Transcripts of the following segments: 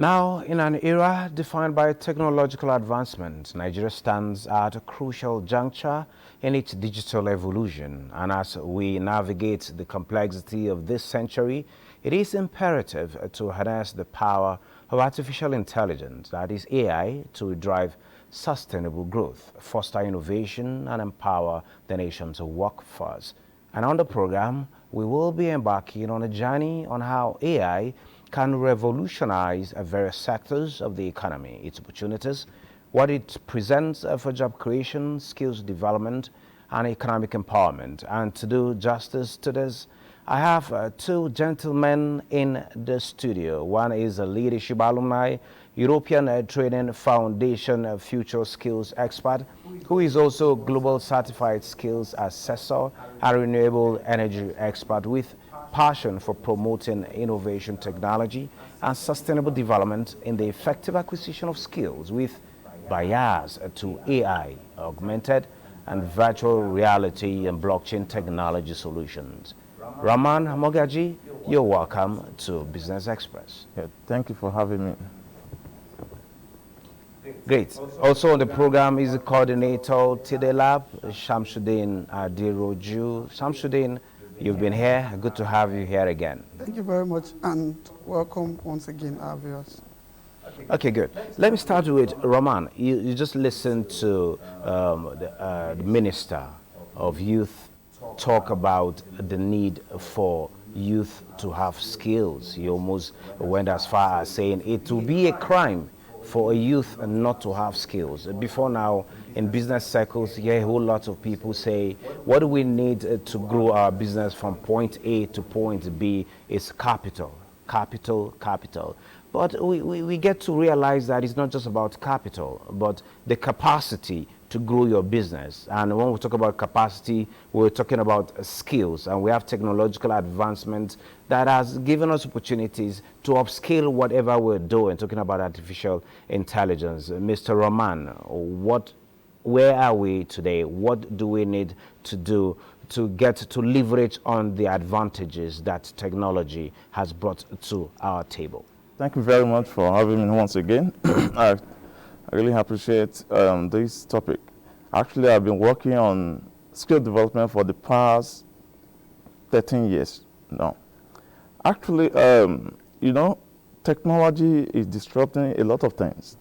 Now, in an era defined by technological advancement, Nigeria stands at a crucial juncture in its digital evolution. And as we navigate the complexity of this century, it is imperative to harness the power of artificial intelligence, that is AI, to drive sustainable growth, foster innovation, and empower the nation's workforce. And on the program, we will be embarking on a journey on how AI can revolutionize various sectors of the economy, its opportunities, what it presents for job creation, skills development, and economic empowerment. And to do justice to this, I have two gentlemen in the studio. One is a leadership alumni, European Training Foundation future skills expert, who is also global certified skills assessor and renewable energy expert with passion for promoting innovation technology and sustainable development in the effective acquisition of skills with bias to AI, augmented and virtual reality and blockchain technology solutions. Raman Mogaji, you're welcome to Business Express. Yeah, thank you for having me. Great. Also on the program is the coordinator Tide Lab, Shamsuddin Adiroju. Shamsuddin, you've been here. Good to have you here again. Thank you very much and welcome once again, our viewers. Okay, good. Let me start with Raman. You just listened to the Minister of Youth talk about the need for youth to have skills. He almost went as far as saying it will be a crime for a youth not to have skills. Before now, in business circles, you hear a whole lot of people say, what do we need to grow our business from point A to point B is capital, capital, capital. But we get to realize that it's not just about capital, but the capacity to grow your business. And when we talk about capacity, we're talking about skills. And we have technological advancement that has given us opportunities to upscale whatever we're doing, talking about artificial intelligence. Mr. Rahman, where are we today? What do we need to do to get to leverage on the advantages that technology has brought to our table? Thank you very much for having me once again. I really appreciate this topic. Actually, I've been working on skill development for the past 13 years now. Actually, technology is disrupting a lot of things.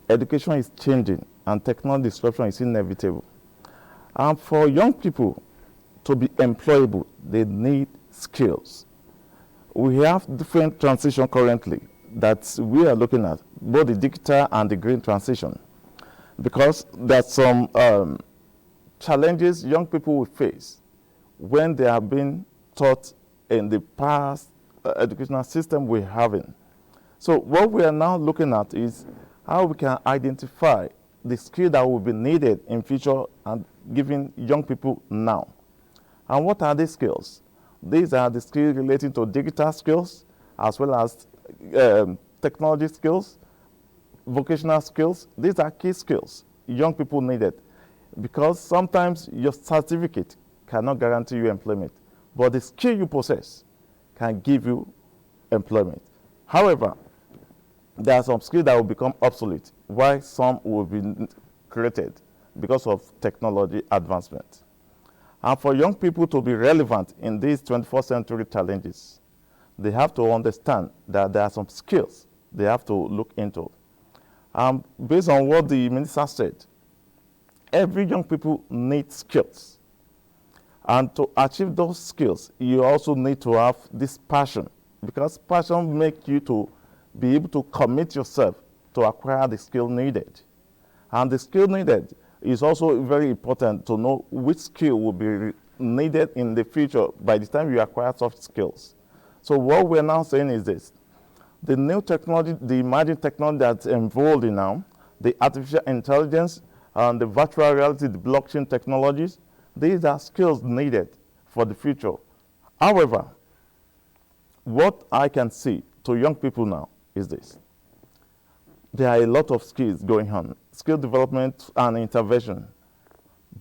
Education is changing and technology disruption is inevitable. And for young people to be employable, they need skills. We have different transition currently that we are looking at, both the digital and the green transition, because there's some challenges young people will face when they have been taught in the past educational system we're having. So what we are now looking at is how we can identify the skill that will be needed in future and giving young people now. And what are these skills? These are the skills relating to digital skills, as well as technology skills, vocational skills. These are key skills young people needed, because sometimes your certificate cannot guarantee you employment, but the skill you possess can give you employment. However, there are some skills that will become obsolete, while some will be created because of technology advancement. And for young people to be relevant in these 21st century challenges, they have to understand that there are some skills they have to look into. Based on what the minister said, every young people needs skills. And to achieve those skills, you also need to have this passion, because passion makes you to be able to commit yourself to acquire the skill needed. And the skill needed is also very important to know which skill will be needed in the future by the time you acquire such skills. So what we're now saying is this: the new technology, the emerging technology that's involved in now, the artificial intelligence and the virtual reality, the blockchain technologies, these are skills needed for the future. However, what I can see to young people now is this: there are a lot of skills going on, skill development and intervention.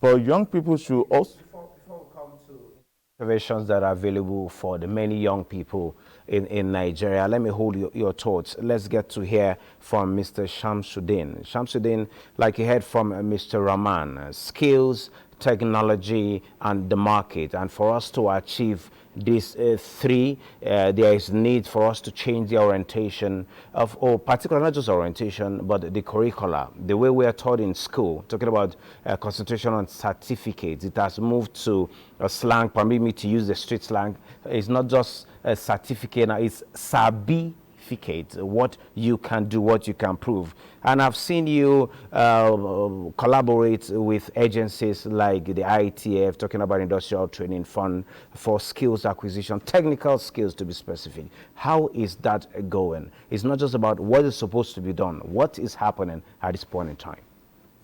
But young people should also... Before we come to Innovations that are available for the many young people in Nigeria. Let me hold your thoughts. Let's get to hear from Mr. Shamsuddin. Shamsuddin, like you heard from Mr. Rahman, skills, technology, and the market. And for us to achieve these three, there is need for us to change the orientation of, or particularly not just orientation, but the curricula, the way we are taught in school, talking about concentration on certificates. It has moved to a slang, permit me to use the street slang. It's not just a certificate now, it's sabi what you can do, what you can prove. And I've seen you collaborate with agencies like the ITF, talking about Industrial Training Fund for skills acquisition, technical skills to be specific. How is that going? It's not just about what is supposed to be done, what is happening at this point in time.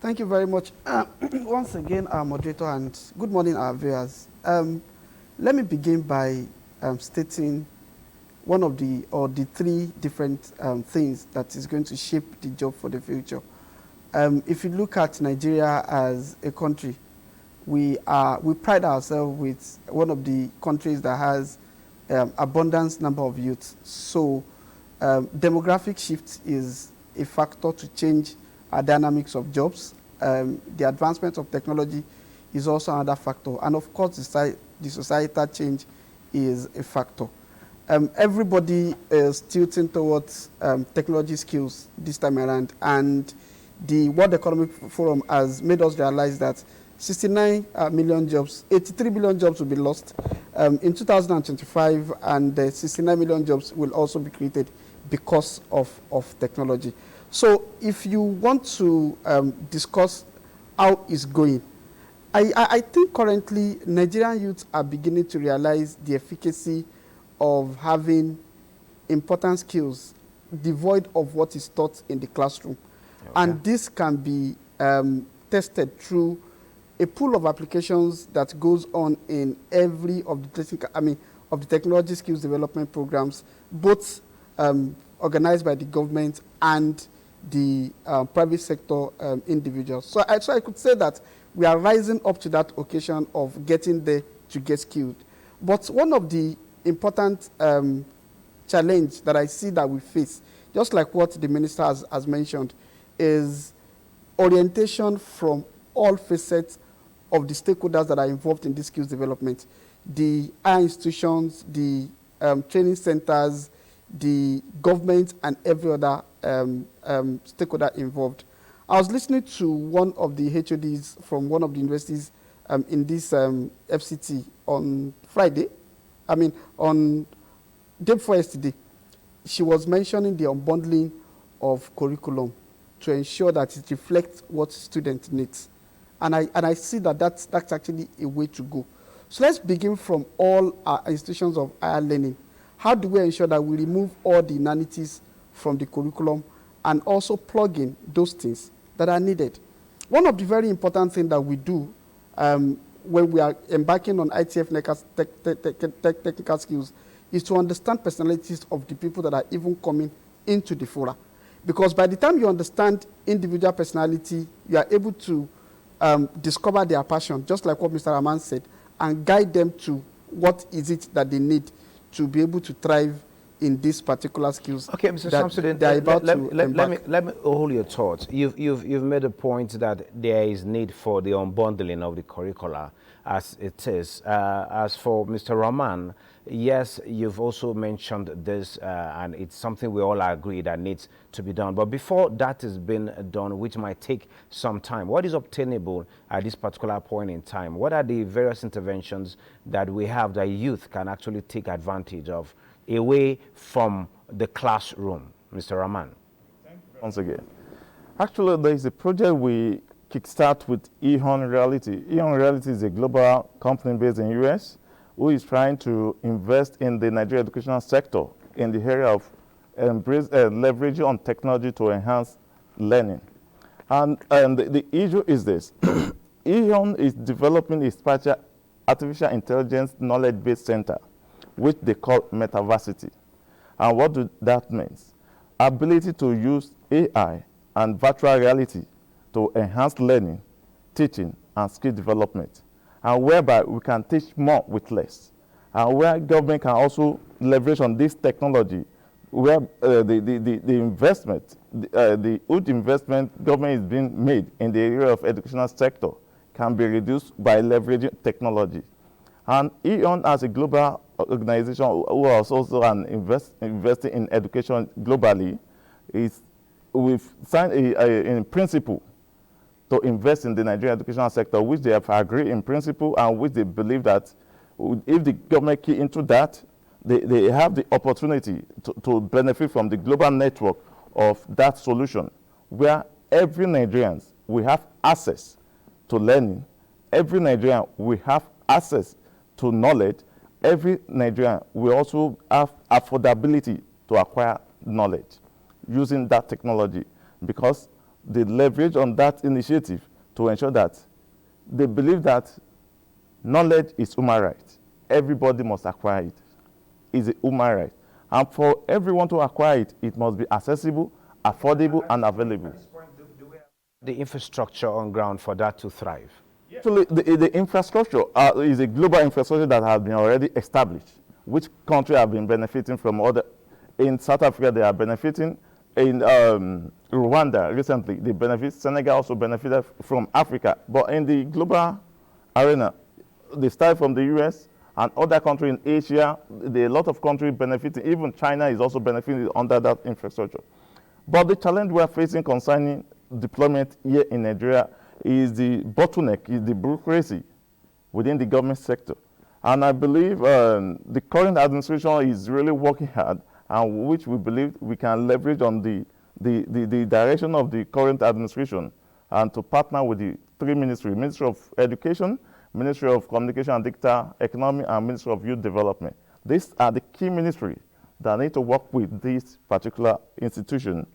Thank you very much. Once again, our moderator, and good morning, our viewers. Let me begin by stating one of the three different things that is going to shape the job for the future. If you look at Nigeria as a country, we pride ourselves with one of the countries that has abundance number of youths. So demographic shift is a factor to change our dynamics of jobs. The advancement of technology is also another factor. And of course, the societal change is a factor. Everybody is tilting towards technology skills this time around, and the World Economic Forum has made us realize that 69 million jobs, 83 million jobs will be lost in 2025, and 69 million jobs will also be created because of technology. So if you want to discuss how it's going, I think currently Nigerian youths are beginning to realize the efficacy of having important skills devoid of what is taught in the classroom. Okay. And this can be tested through a pool of applications that goes on in every of the technology skills development programs, both organized by the government and the private sector individuals. So I could say that we are rising up to that occasion of getting there to get skilled. But one of the important challenge that I see that we face, just like what the minister has mentioned, is orientation from all facets of the stakeholders that are involved in this skills development. The higher institutions, the training centers, the government, and every other stakeholder involved. I was listening to one of the HODs from one of the universities in this FCT on Friday. On day before yesterday, she was mentioning the unbundling of curriculum to ensure that it reflects what student needs. And I see that that's actually a way to go. So let's begin from all our institutions of higher learning. How do we ensure that we remove all the inanities from the curriculum and also plug in those things that are needed? One of the very important things that we do when we are embarking on ITF technical skills is to understand personalities of the people that are even coming into the fora. Because by the time you understand individual personality, you are able to discover their passion, just like what Mr. Rahman said, and guide them to what is it that they need to be able to thrive in these particular skills. Okay, Mr. Shamsuddin, let me hold your thoughts. You've made a point that there is need for the unbundling of the curricula as it is. As for Mr. Rahman, yes, you've also mentioned this, and it's something we all agree that needs to be done. But before that has been done, which might take some time, what is obtainable at this particular point in time? What are the various interventions that we have that youth can actually take advantage of away from the classroom? Mr. Rahman. Thank you once again. Actually, there is a project we kickstart with Ehon Reality. Ehon Reality is a global company based in the US who is trying to invest in the Nigerian educational sector in the area of leveraging on technology to enhance learning. And the issue is this. Ehon is developing a artificial intelligence knowledge-based center, which they call Metaversity. And what that means? Ability to use AI and virtual reality to enhance learning, teaching, and skill development. and whereby we can teach more with less, and where government can also leverage on this technology, where the investment, the huge investment government is being made in the area of educational sector can be reduced by leveraging technology. And EON, as a global organization who is also investing in education globally, we've signed in principle to invest in the Nigerian educational sector, which they have agreed in principle and which they believe that if the government key into that, they have the opportunity to benefit from the global network of that solution, where every Nigerian will have access to learning, every Nigerian will have access to knowledge, every Nigerian will also have affordability to acquire knowledge using that technology, because they leverage on that initiative to ensure that they believe that knowledge is human right. Everybody must acquire it. It's a human right. And for everyone to acquire it, it must be accessible, affordable, and available. The infrastructure on ground for that to thrive. Actually, the infrastructure is a global infrastructure that has been already established, which countries have been benefiting from. In South Africa, they are benefiting. In Rwanda, recently, they benefit. Senegal also benefited from Africa. But in the global arena, they start from the US and other countries in Asia. There are a lot of countries benefiting. Even China is also benefiting under that infrastructure. But the challenge we are facing concerning deployment here in Nigeria is the bottleneck, is the bureaucracy within the government sector. And I believe the current administration is really working hard, and which we believe we can leverage on the direction of the current administration and to partner with the three ministries: Ministry of Education, Ministry of Communication and Digital Economy, and Ministry of Youth Development. These are the key ministries that need to work with this particular institution.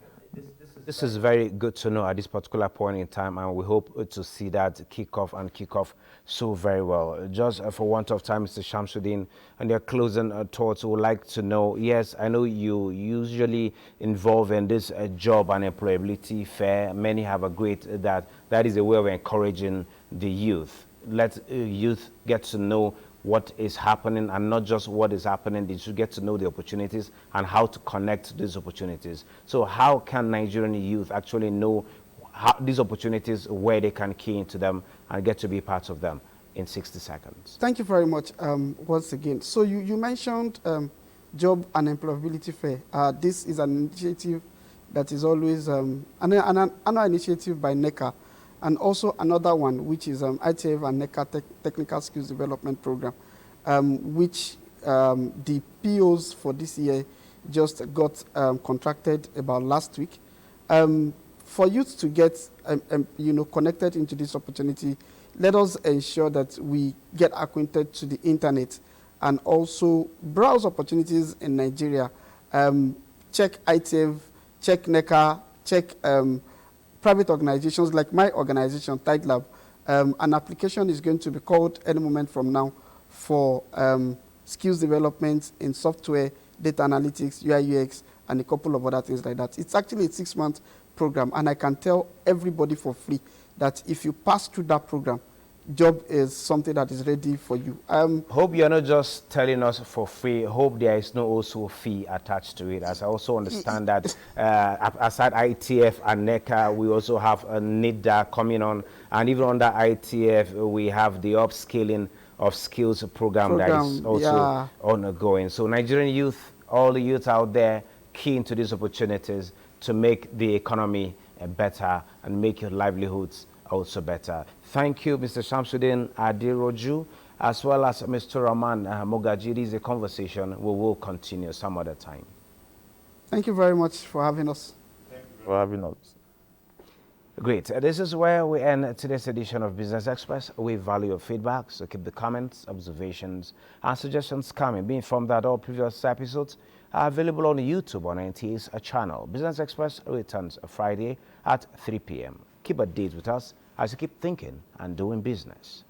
This is very good to know at this particular point in time, and we hope to see that kick off so very well. Just for want of time, Mr. Shamsuddin, and your closing thoughts, we would like to know, yes, I know you usually involve in this job and employability fair. Many have agreed that that is a way of encouraging the youth. Let youth get to know what is happening, and not just what is happening. They should get to know the opportunities and how to connect these opportunities. So how can Nigerian youth actually know how these opportunities, where they can key into them and get to be part of them in 60 seconds? Thank you very much once again. So you mentioned job and employability fair. This is an initiative that is always an annual initiative by NECA, and also another one, which is ITF and NECA Technical Skills Development Program, which the POs for this year just got contracted about last week. For youth to get connected into this opportunity, let us ensure that we get acquainted to the internet and also browse opportunities in Nigeria. Check ITF, check NECA, check private organizations like my organization, Tide Lab. An application is going to be called any moment from now for skills development in software, data analytics, UI, UX, and a couple of other things like that. It's actually a 6-month program, and I can tell everybody for free that if you pass through that program, job is something that is ready for you. Hope you're not just telling us for free. Hope there is no also fee attached to it, as I also understand that aside ITF and NECA, we also have a NIDA coming on, and even under ITF, we have the upscaling of skills program that is also ongoing. So Nigerian youth, all the youth out there, key into these opportunities to make the economy better and make your livelihoods also better. Thank you, Mr. Shamsuddin Adiroju, as well as Mr. Rahman Mogaji. This is a conversation we will continue some other time. Thank you very much for having us. Thank you for having us. Great. This is where we end today's edition of Business Express. We value your feedback, so keep the comments, observations, and suggestions coming. Be informed that all previous episodes are available on YouTube on NTA's channel. Business Express returns Friday at 3 p.m. Keep a date with us as you keep thinking and doing business.